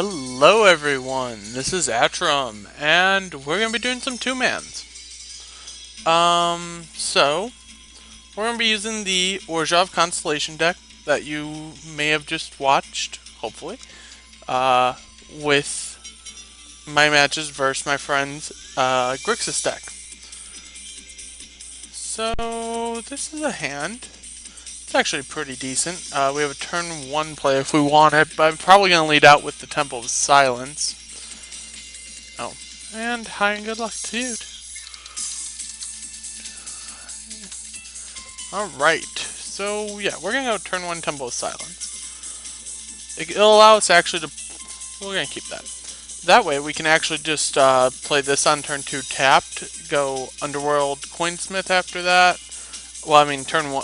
Hello everyone, this is Atrum, and we're going to be doing some two-mans. So, we're going to be using the Orzhov Constellation deck that you may have just watched, hopefully, with my matches versus my friend's Grixis deck. So, this is a hand. It's actually pretty decent. We have a turn 1 play if we want it, but I'm probably going to lead out with the Temple of Silence. Oh, and hi and good luck to you. Alright, so yeah, we're going to go turn 1 Temple of Silence. It'll allow us actually to... We're going to keep that. That way we can actually just play this on turn 2 tapped, go Underworld Coinsmith after that. Well, I mean, turn 1...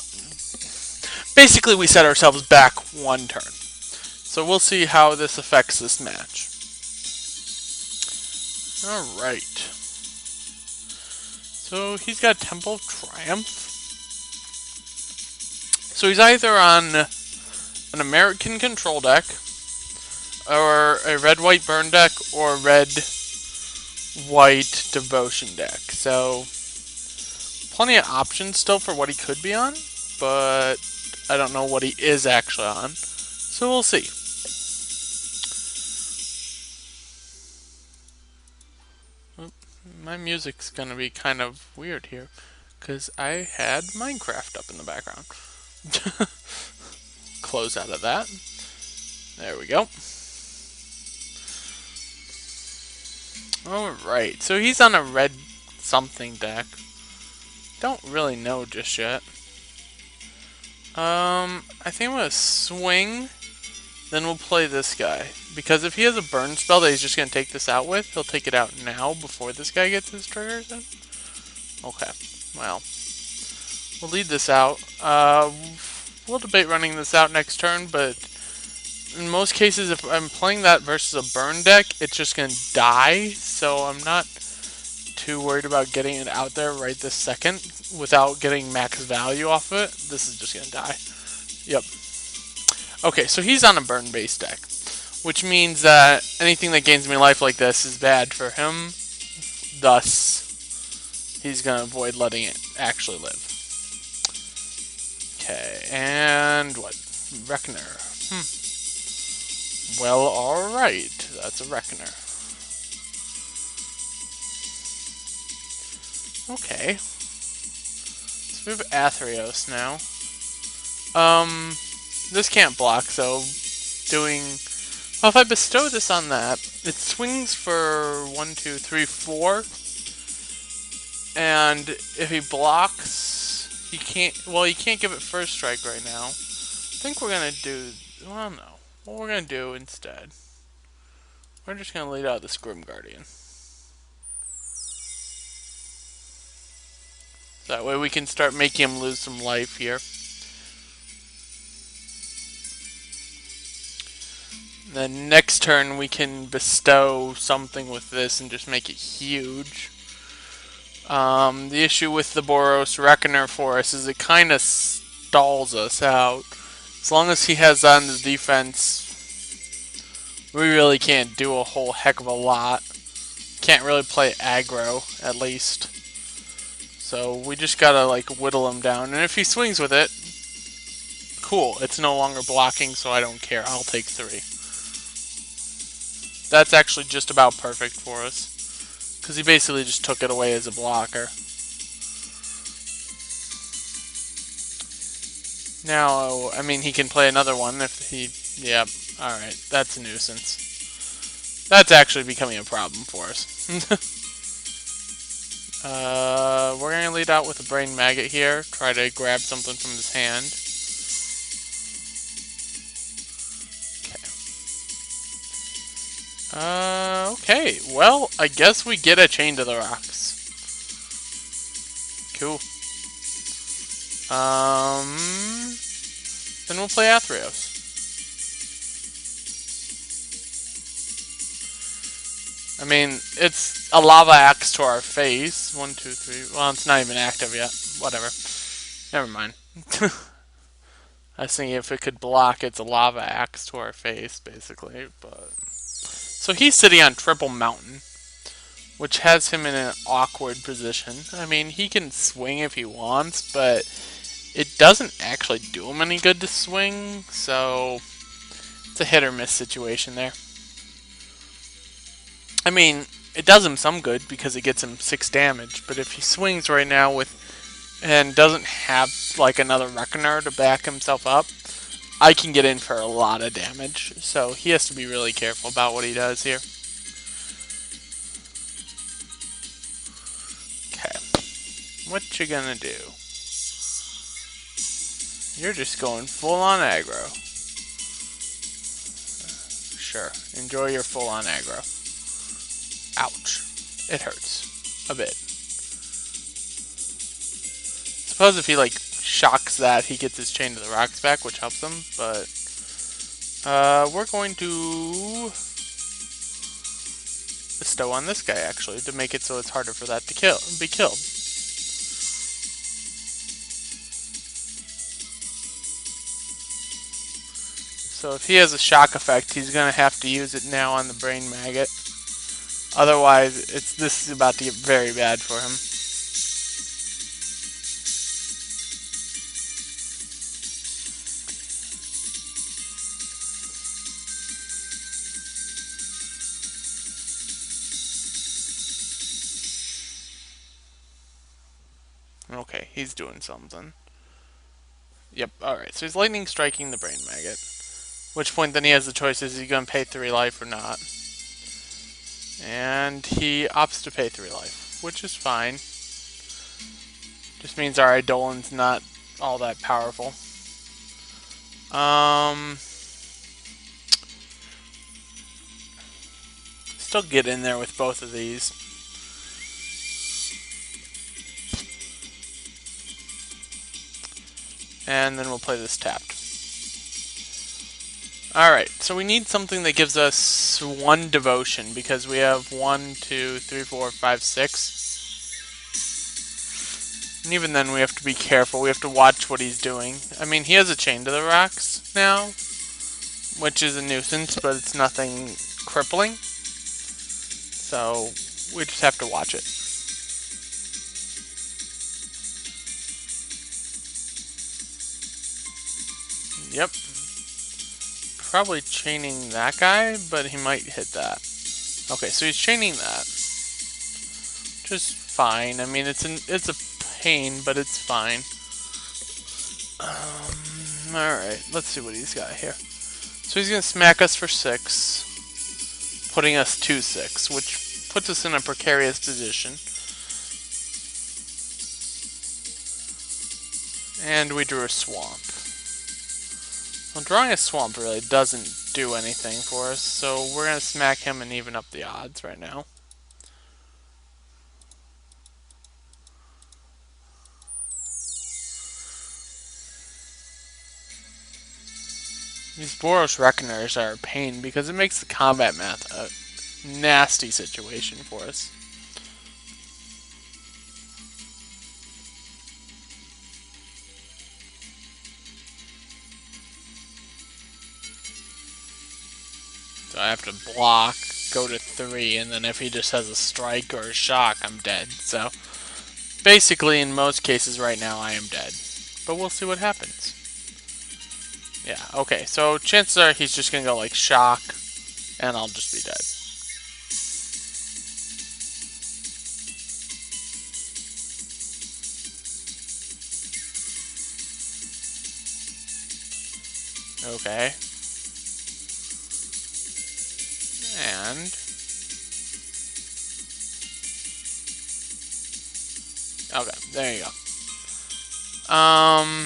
Basically, we set ourselves back 1 turn. So we'll see how this affects this match. Alright. So he's got Temple of Triumph. So he's either on an American control deck, or a red-white burn deck, or a red-white devotion deck. So plenty of options still for what he could be on, but I don't know what he is actually on. So we'll see. My music's gonna be kind of weird here, because I had Minecraft up in the background. Close out of that. There we go. Alright, so he's on a red something deck. Don't really know just yet. I think I'm gonna swing, then we'll play this guy. Because if he has a burn spell that he's just gonna take this out with, he'll take it out now before this guy gets his triggers in. Okay, well, we'll lead this out. We'll debate running this out next turn, but in most cases, if I'm playing that versus a burn deck, it's just going to die, so I'm not too worried about getting it out there right this second without getting max value off of it. This is just going to die. Yep. Okay, so he's on a burn-based deck, which means that anything that gains me life like this is bad for him, thus he's going to avoid letting it actually live. Okay, and what? Reckoner. Well, alright. That's a Reckoner. Okay. So we have Athreos now. This can't block, so doing... Well, if I bestow this on that, it swings for 1, 2, 3, 4. And if he blocks, he can't... Well, he can't give it first strike right now. I think we're gonna do... Well, no. What we're gonna do instead... We're just gonna lead out this Grim Guardian. That way we can start making him lose some life here. Then next turn we can bestow something with this and just make it huge. The issue with the Boros Reckoner for us is it kind of stalls us out. As long as he has on the defense, we really can't do a whole heck of a lot. Can't really play aggro, at least. So we just gotta like whittle him down. And if he swings with it, cool. It's no longer blocking, so I don't care. I'll take 3. That's actually just about perfect for us. Because he basically just took it away as a blocker. Now, I mean, he can play another one if he... Yep, alright. That's a nuisance. That's actually becoming a problem for us. We're going to lead out with a Brain Maggot here. Try to grab something from his hand. Okay. Well, I guess we get a Chain to the Rocks. Cool. Then we'll play Athreos. I mean, it's a Lava Axe to our face. 1, 2, 3. Well, it's not even active yet. Whatever. Never mind. I was thinking if it could block, it's a Lava Axe to our face, basically, but... So he's sitting on triple mountain, which has him in an awkward position. I mean, he can swing if he wants, but it doesn't actually do him any good to swing, so it's a hit or miss situation there. I mean, it does him some good because it gets him 6 damage, but if he swings right now with and doesn't have like another Reckoner to back himself up, I can get in for a lot of damage. So he has to be really careful about what he does here. Okay. What you gonna do? You're just going full on aggro. Sure. Enjoy your full on aggro. Ouch. It hurts. A bit. Suppose if he like shocks that, he gets his Chain to the Rocks back, which helps him, but we're going to bestow on this guy actually to make it so it's harder for that to be killed. So if he has a shock effect, he's gonna have to use it now on the Brain Maggot. Otherwise, this is about to get very bad for him. Okay, he's doing something. Yep, alright, so he's lightning striking the Brain Maggot. Which point then he has the choice, is he going to pay 3 life or not? And he opts to pay 3 life, which is fine. Just means our Eidolon's not all that powerful. Still get in there with both of these. And then we'll play this tapped. Alright, so we need something that gives us 1 devotion, because we have 1, 2, 3, 4, 5, 6. And even then we have to be careful, we have to watch what he's doing. I mean, he has a Chain to the Rocks now, which is a nuisance, but it's nothing crippling. So, we just have to watch it. Yep. Probably chaining that guy, but he might hit that. Okay, so he's chaining that. Just fine. I mean, it's a pain, but it's fine. Alright, let's see what he's got here. So he's going to smack us for 6, putting us 2-6, which puts us in a precarious position. And we drew a swamp. Well, drawing a swamp really doesn't do anything for us, so we're going to smack him and even up the odds right now. These Boros Reckoners are a pain because it makes the combat math a nasty situation for us. So I have to block, go to 3, and then if he just has a strike or a shock, I'm dead. So basically, in most cases right now, I am dead. But we'll see what happens. Yeah, okay, so chances are he's just going to go like shock, and I'll just be dead. Okay. And okay, there you go.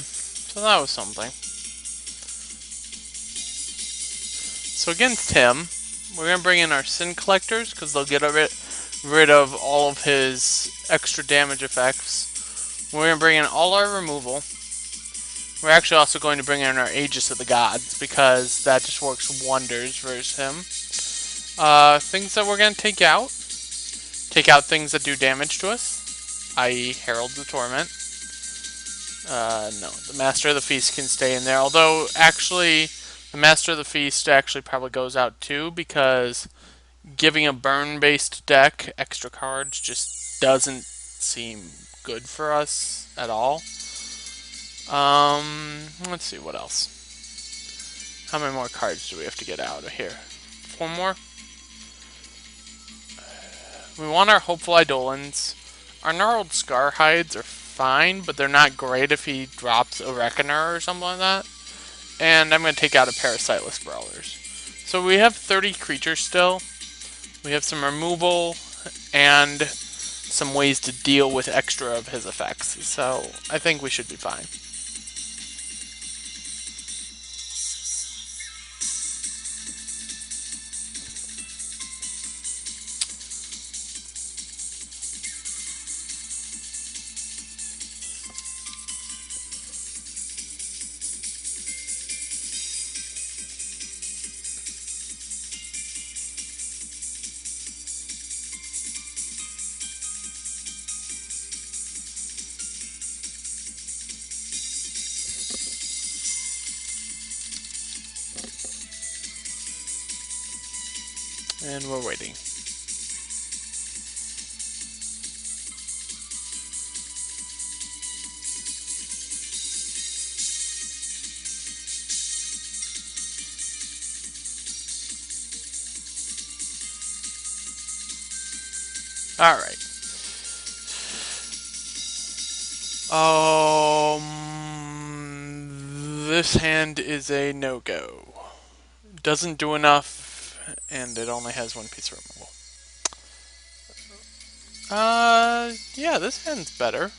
So that was something. So against him, we're gonna bring in our Sin Collectors because they'll get rid of all of his extra damage effects. We're gonna bring in all our removal. We're actually also going to bring in our Aegis of the Gods because that just works wonders versus him. Things that we're going to take out. Take out things that do damage to us, i.e. Herald the Torment. No, the Master of the Feast can stay in there, although actually the Master of the Feast actually probably goes out too because giving a burn-based deck extra cards just doesn't seem good for us at all. Let's see what else. How many more cards do we have to get out of here? 4 more? We want our Hopeful Eidolons. Our Gnarled Scar Hides are fine, but they're not great if he drops a Reckoner or something like that. And I'm going to take out a pair of Sightless Brawlers. So we have 30 creatures still. We have some removal and some ways to deal with extra of his effects. So I think we should be fine. And we're waiting. Alright. This hand is a no-go. Doesn't do enough, and it only has 1 piece of removal. Yeah, this hand's better.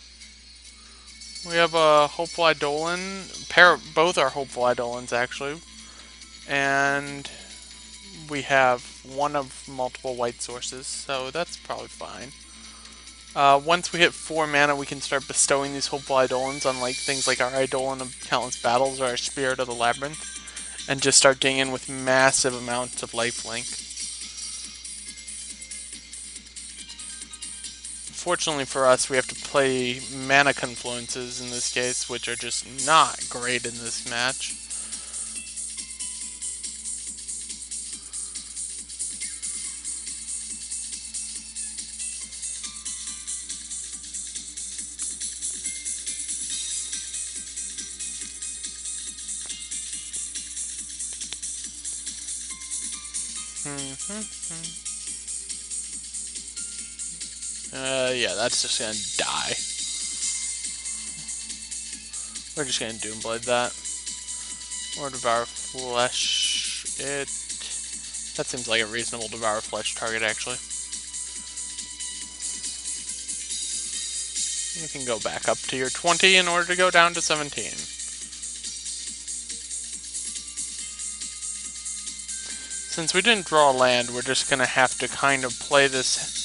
We have a Hopeful Eidolon, both are Hopeful Eidolons actually, and we have one of multiple white sources, so that's probably fine. Once we hit 4 mana, we can start bestowing these Hopeful Eidolons on things like our Eidolon of Countless Battles or our Spirit of the Labyrinth, and just start getting in with massive amounts of lifelink. Fortunately for us, we have to play mana confluences in this case, which are just not great in this match. Yeah, that's just gonna die. We're just gonna Doomblade that. Or Devour Flesh it. That seems like a reasonable Devour Flesh target, actually. You can go back up to your 20 in order to go down to 17. Since we didn't draw land, we're just gonna have to kind of play this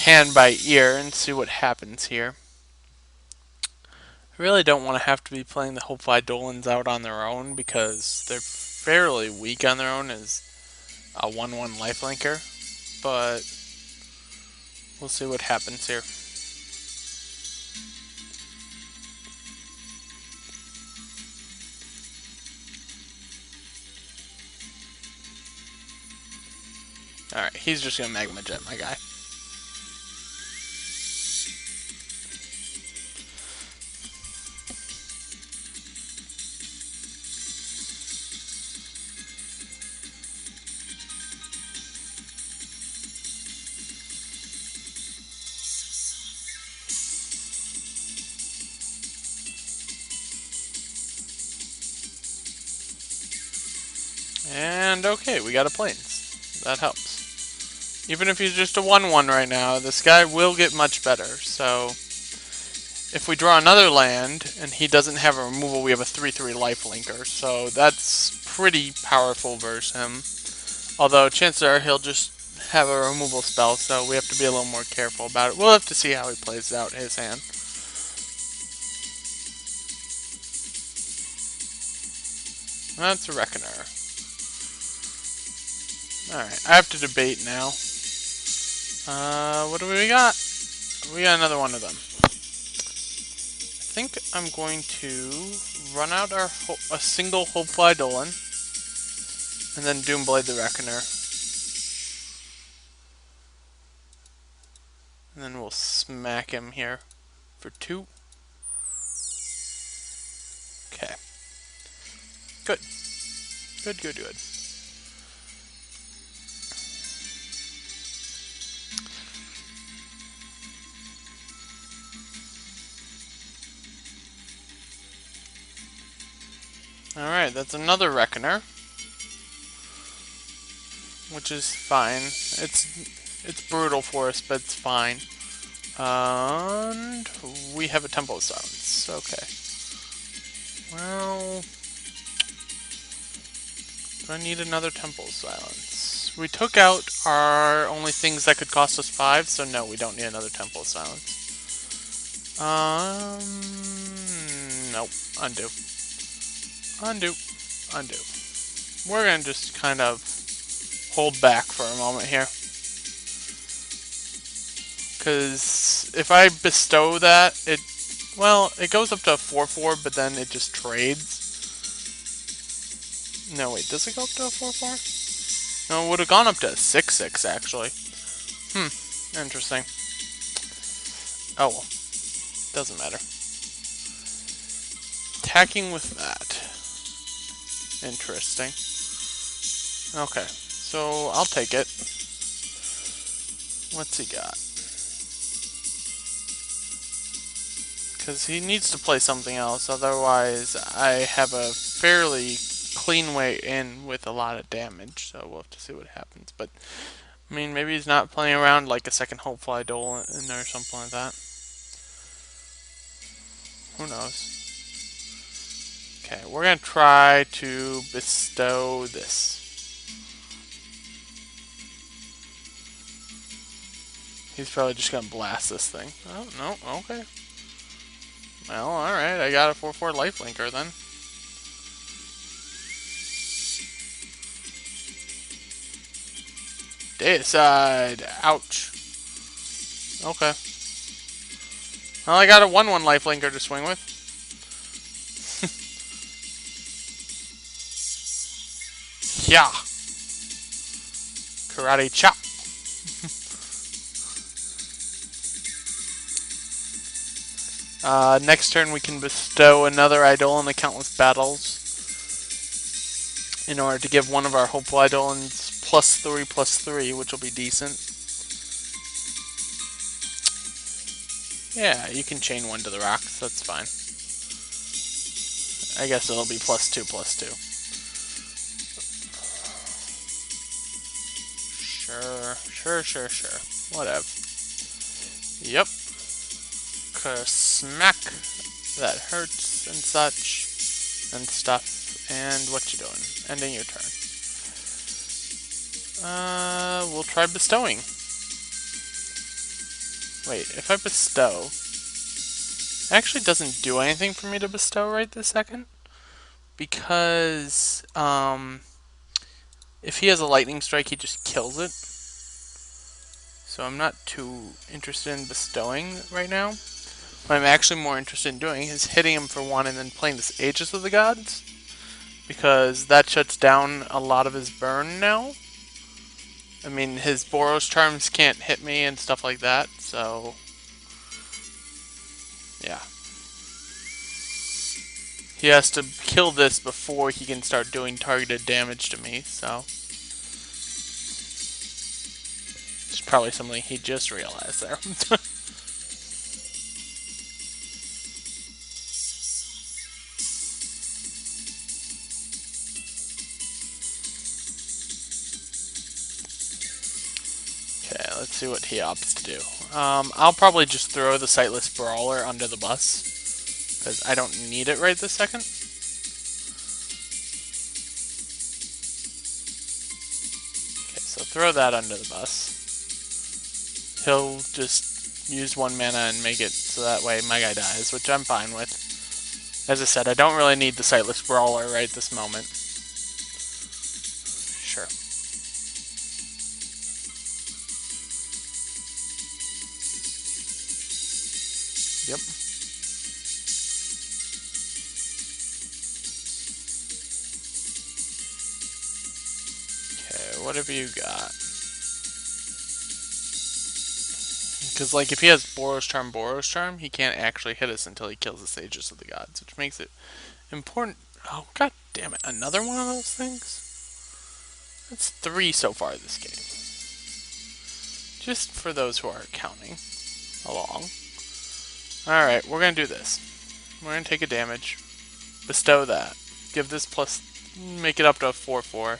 hand by ear and see what happens here. I really don't want to have to be playing the Hopeful Eidolons out on their own because they're fairly weak on their own as a 1/1 lifelinker, but we'll see what happens here. Alright, he's just gonna Magma Jet my guy. And okay, we got a Plains. That helps. Even if he's just a 1/1 right now, this guy will get much better. So if we draw another land and he doesn't have a removal, we have a 3/3 lifelinker. So that's pretty powerful versus him. Although chances are he'll just have a removal spell, so we have to be a little more careful about it. We'll have to see how he plays out his hand. That's a Reckoner. Alright, I have to debate now. What do we got? We got another one of them. I think I'm going to run out a single Hopeful Eidolon, and then Doomblade the Reckoner. And then we'll smack him here for 2. Okay. Good. Good, good, good. Alright, that's another Reckoner. Which is fine. It's brutal for us, but it's fine. And we have a Temple of Silence. Okay. Well, do I need another Temple of Silence? We took out our only things that could cost us 5, so no, we don't need another Temple of Silence. Nope. Undo. Undo. Undo. We're gonna just kind of hold back for a moment here. Because if I bestow that, it goes up to a 4/4, but then it just trades. No, wait, does it go up to a 4/4? No, it would have gone up to a 6/6, actually. Interesting. Oh well. Doesn't matter. Attacking with that. Interesting. Okay, so I'll take it. What's he got? Because he needs to play something else, otherwise I have a fairly clean way in with a lot of damage, so we'll have to see what happens. But, I mean, maybe he's not playing around like a second Hopeful Idol in there or something like that. Who knows? Okay, we're going to try to bestow this. He's probably just going to blast this thing. Oh, no, okay. Well, alright, I got a 4/4 lifelinker then. Deicide! Ouch. Okay. Well, I got a 1/1 lifelinker to swing with. Yeah! Karate chop! Next turn we can bestow another Eidolon to Countless Battles in order to give one of our Hopeful Eidolons +3/+3, which will be decent. Yeah, you can chain one to the rocks, that's fine. I guess it'll be +2/+2. Sure. Whatever. Yep. Smack. That hurts and such and stuff. And what you doing? Ending your turn. We'll try bestowing. Wait, if I bestow, it actually doesn't do anything for me to bestow right this second, because if he has a lightning strike, he just kills it. So I'm not too interested in bestowing right now. What I'm actually more interested in doing is hitting him for 1 and then playing this Aegis of the Gods, because that shuts down a lot of his burn now. I mean, his Boros Charms can't hit me and stuff like that, so yeah. He has to kill this before he can start doing targeted damage to me, so it's probably something he just realized there. Okay, let's see what he opts to do. I'll probably just throw the Sightless Brawler under the bus, because I don't need it right this second. Okay, so throw that under the bus. He'll just use 1 mana and make it so that way my guy dies, which I'm fine with. As I said, I don't really need the Sightless Brawler right this moment. Sure. Yep. Okay, what have you got? Because, like, if he has Boros Charm, he can't actually hit us until he kills the Sages of the Gods, which makes it important. Oh, god damn it. Another one of those things? That's 3 so far this game. Just for those who are counting along. Alright, we're going to do this. We're going to take a damage. Bestow that. Give this plus... Make it up to a 4/4.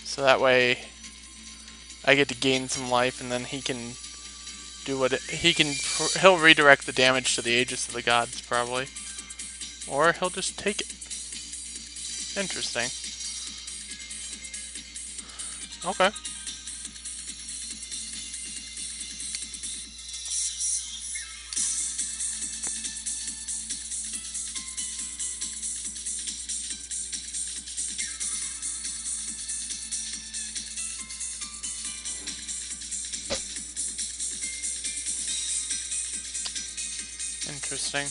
So that way I get to gain some life, and then he can do what he'll redirect the damage to the Aegis of the Gods, probably. Or he'll just take it. Interesting. Okay. Interesting.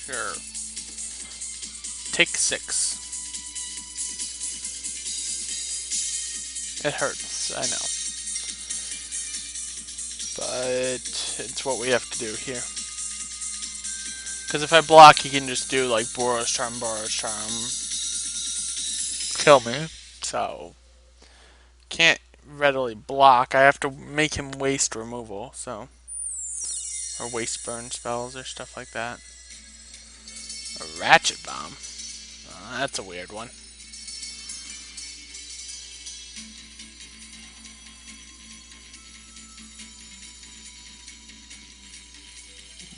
Sure. Take 6. It hurts, I know. But it's what we have to do here. Because if I block, he can just do like Boros Charm, kill me. So, can't readily block. I have to make him waste removal, so. Or waste burn spells or stuff like that. A Ratchet Bomb. That's a weird one.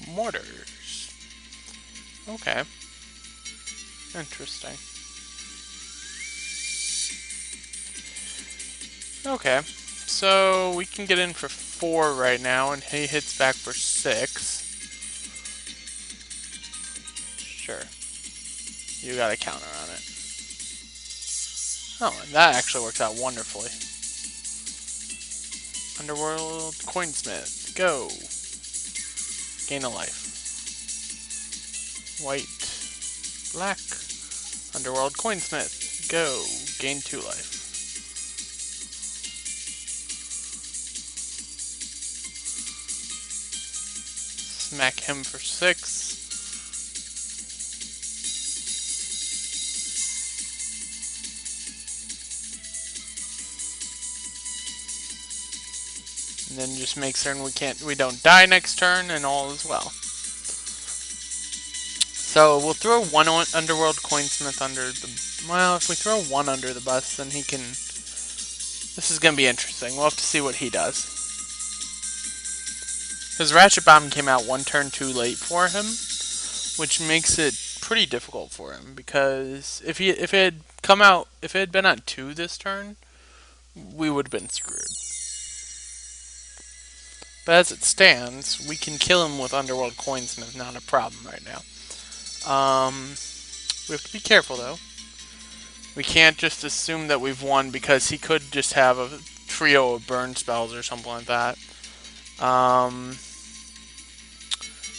Mortars. Okay. Interesting. Okay. So we can get in for 4 right now, and he hits back for 6. Sure. You got a counter on it. Oh, and that actually works out wonderfully. Underworld Coinsmith. Go. Gain a life. White. Black. Underworld Coinsmith. Go. Gain 2 life. Smack him for 6. And then just make certain we don't die next turn, and all is well. So we'll throw 1 Underworld Coinsmith under the... Well, if we throw 1 under the bus, then he can... This is going to be interesting. We'll have to see what he does. His Ratchet Bomb came out 1 turn too late for him, which makes it pretty difficult for him, because if it had been on 2 this turn, we would have been screwed. But as it stands, we can kill him with Underworld Coinsmith, not a problem right now. We have to be careful, though. We can't just assume that we've won, because he could just have a trio of burn spells or something like that. I'm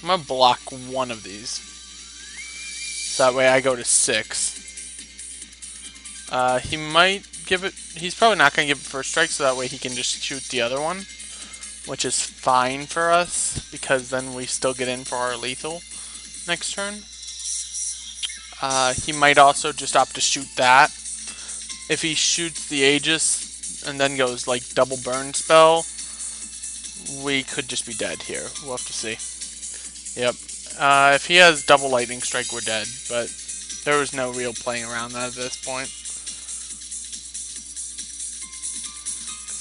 going to block 1 of these. So that way I go to 6. He might give it... He's probably not going to give it first strike, so that way he can just shoot the other one. Which is fine for us, because then we still get in for our lethal next turn. He might also just opt to shoot that. If he shoots the Aegis and then goes like double burn spell, we could just be dead here. We'll have to see. Yep. If he has double lightning strike, we're dead, but there was no real playing around that at this point.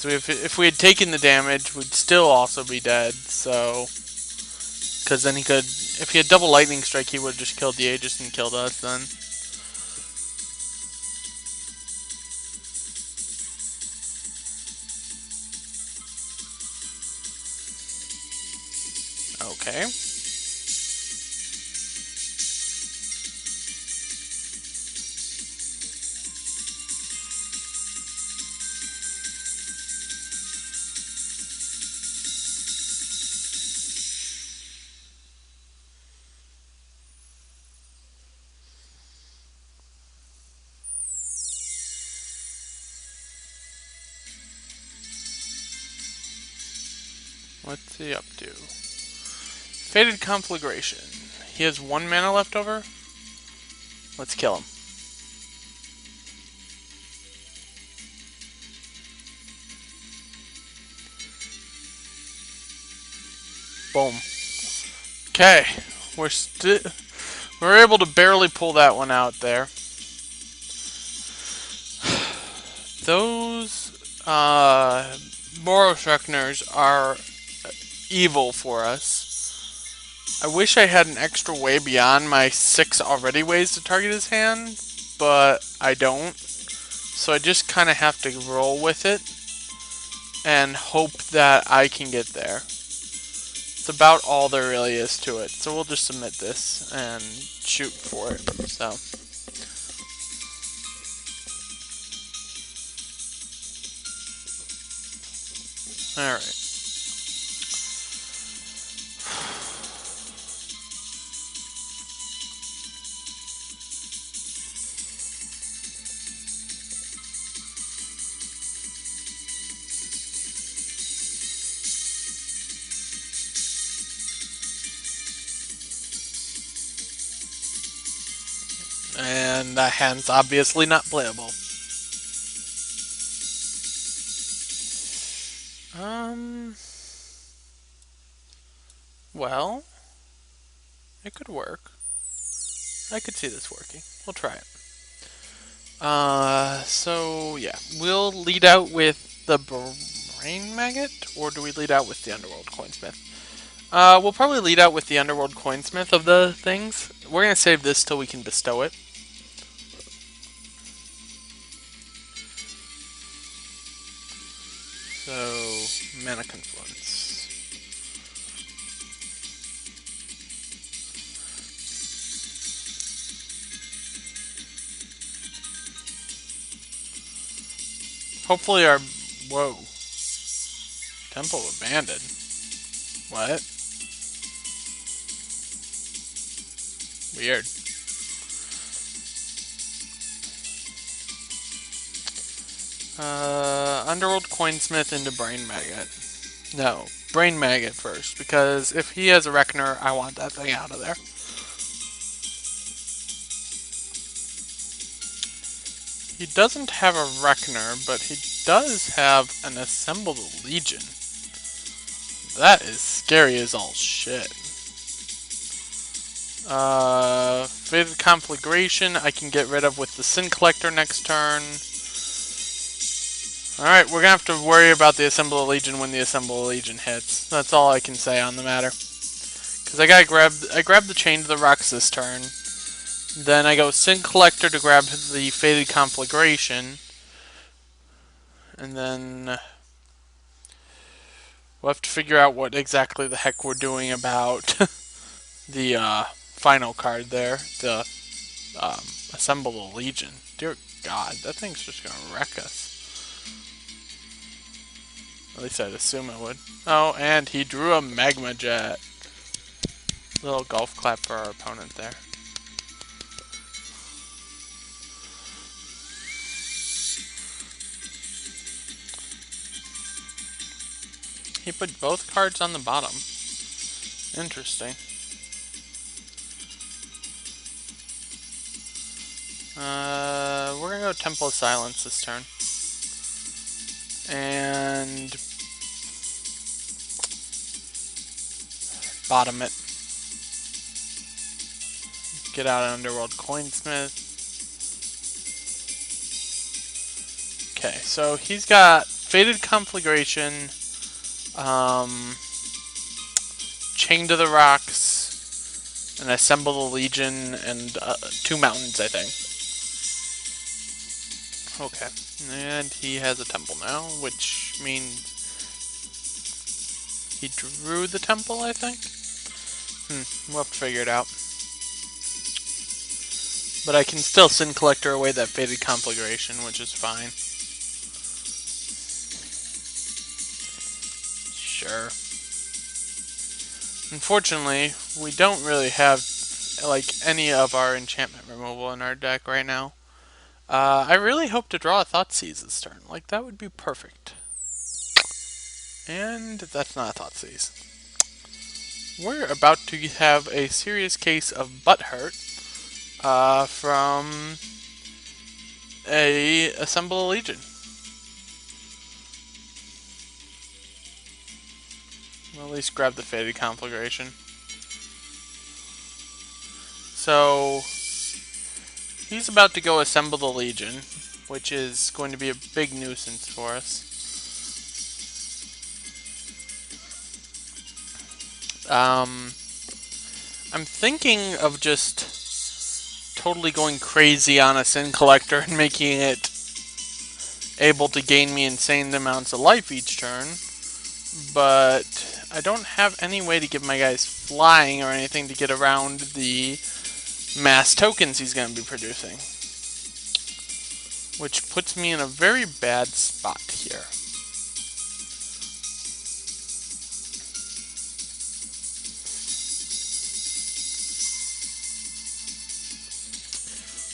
So if we had taken the damage, we'd still also be dead, so... Because then he could... If he had double lightning strike, he would have just killed the Aegis and killed us then. Okay. What's he up to? Fated Conflagration. He has 1 mana left over. Let's kill him. Boom. Okay, we're able to barely pull that one out there. Those Boros Reckoners are evil for us. I wish I had an extra way beyond my 6 already ways to target his hand, but I don't. So I just kind of have to roll with it and hope that I can get there. It's about all there really is to it. So we'll just submit this and shoot for it. So. Alright. And that hand's obviously not playable. Well, it could work. I could see this working. We'll try it. So yeah, we'll lead out with the Brain Maggot, or do we lead out with the Underworld Coinsmith? We'll probably lead out with the Underworld Coinsmith of the things. We're gonna save this till we can bestow it. So, Mana Confluence. Hopefully our... Whoa. Temple Abandoned. What? Weird. Underworld Coinsmith into Brain Maggot. No, Brain Maggot first, because if he has a Reckoner, I want that thing out of there. He doesn't have a Reckoner, but he does have an Assembled Legion. That is scary as all shit. Fated Conflagration I can get rid of with the Sin Collector next turn. Alright, we're gonna have to worry about the Assembled Legion when the Assembled Legion hits. That's all I can say on the matter. Because I grabbed the Chain to the Rocks this turn. Then I go Sin Collector to grab the Fated Conflagration. And then we'll have to figure out what exactly the heck we're doing about the final card there. The Assemble the Legion. Dear God, that thing's just gonna wreck us. At least I'd assume it would. Oh, and he drew a Magma Jet. Little golf clap for our opponent there. He put both cards on the bottom. Interesting. We're gonna go Temple of Silence this turn. And bottom it. Get out an Underworld Coinsmith. Okay, so he's got Fated Conflagration, Chain to the Rocks, and Assemble the Legion, and 2 mountains, I think. Okay, and he has a temple now, which means he drew the temple, I think? We'll have to figure it out. But I can still Sin Collector away that Fated Conflagration, which is fine. Sure. Unfortunately, we don't really have like any of our enchantment removal in our deck right now. I really hope to draw a Thoughtseize this turn. Like, that would be perfect. And that's not a Thoughtseize. We're about to have a serious case of butt hurt from a Assemble a Legion. I'll at least grab the Faded Conflagration. So he's about to go Assemble the Legion, which is going to be a big nuisance for us. I'm thinking of just totally going crazy on a Sin Collector and making it able to gain me insane amounts of life each turn, but I don't have any way to give my guys flying or anything to get around the mass tokens he's going to be producing, which puts me in a very bad spot here.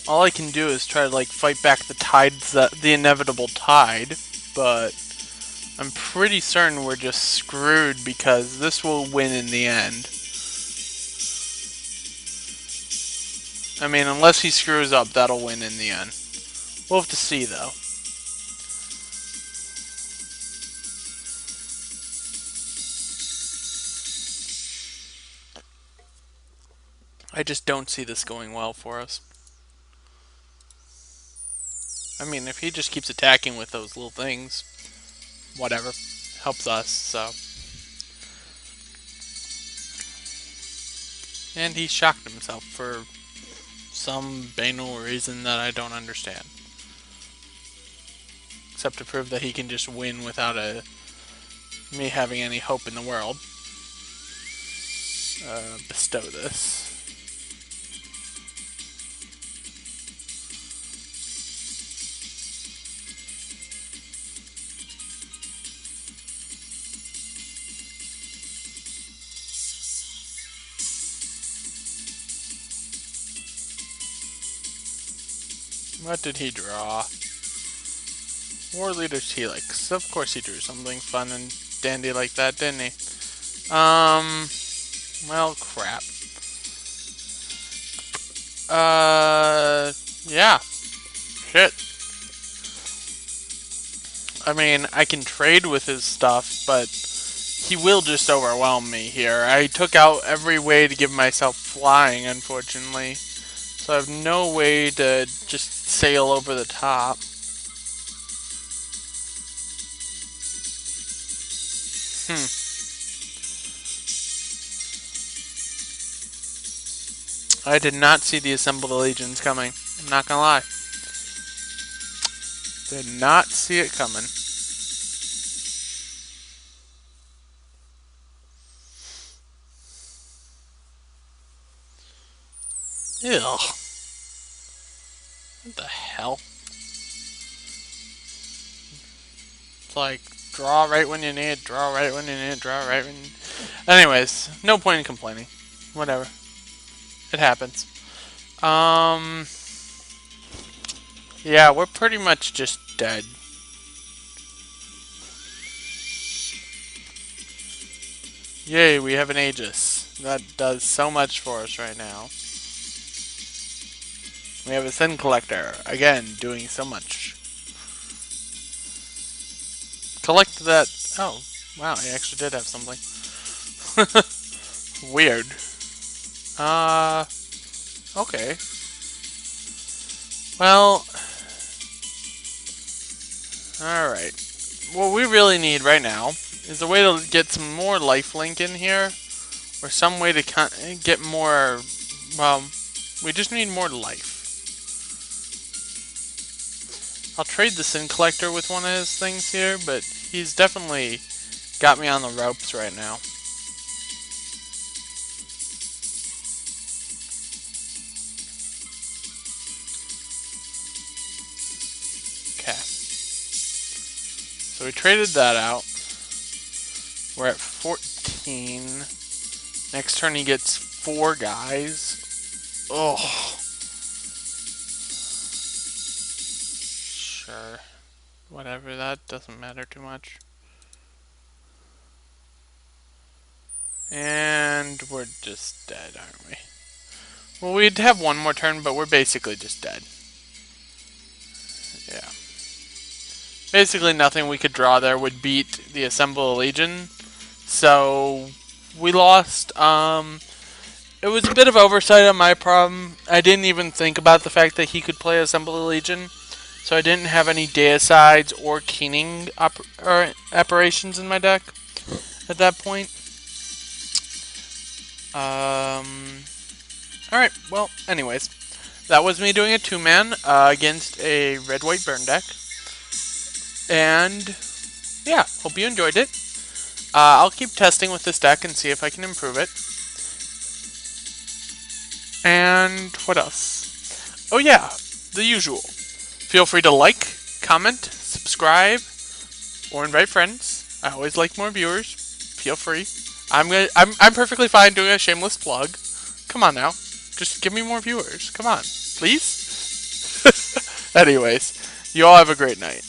All I can do is try to like fight back the inevitable tide, but I'm pretty certain we're just screwed because this will win in the end. I mean, unless he screws up, that'll win in the end. We'll have to see, though. I just don't see this going well for us. I mean, if he just keeps attacking with those little things, whatever. Helps us, so. And he shocked himself for some banal reason that I don't understand. Except to prove that he can just win without me having any hope in the world. Bestow this. What did he draw? War Leader's Helix. Of course he drew something fun and dandy like that, didn't he? Well, crap. Yeah. Shit. I mean, I can trade with his stuff, but he will just overwhelm me here. I took out every way to give myself flying, unfortunately. So I have no way to just sail over the top. I did not see the Assemble the Legions coming. I'm not gonna lie. Did not see it coming. Ew. What the hell? It's like, draw right when you need it, draw right when you need it, draw right when you... Anyways, no point in complaining. Whatever. It happens. Yeah, we're pretty much just dead. Yay, we have an Aegis. That does so much for us right now. We have a Sin Collector, again, doing so much. Collect that... Oh, wow, he actually did have something. Weird. Okay. Well... Alright. What we really need right now is a way to get some more lifelink in here. Or some way to get more... Well, we just need more life. I'll trade the Sin Collector with one of his things here, but he's definitely got me on the ropes right now. Okay. So we traded that out. We're at 14. Next turn he gets 4 guys. Oh. Sure. Whatever, that doesn't matter too much. And we're just dead, aren't we? Well, we'd have one more turn, but we're basically just dead. Yeah. Basically nothing we could draw there would beat the Assemble a Legion. So, we lost. It was a bit of oversight on my problem. I didn't even think about the fact that he could play Assemble a Legion. So I didn't have any Deicides or Keening apparitions in my deck at that point. Alright, well, anyways. That was me doing a 2-man against a red-white burn deck. And, yeah, hope you enjoyed it. I'll keep testing with this deck and see if I can improve it. And what else? Oh yeah, the usual. Feel free to like, comment, subscribe, or invite friends. I always like more viewers. Feel free. I'm perfectly fine doing a shameless plug. Come on now. Just give me more viewers. Come on. Please? Anyways, you all have a great night.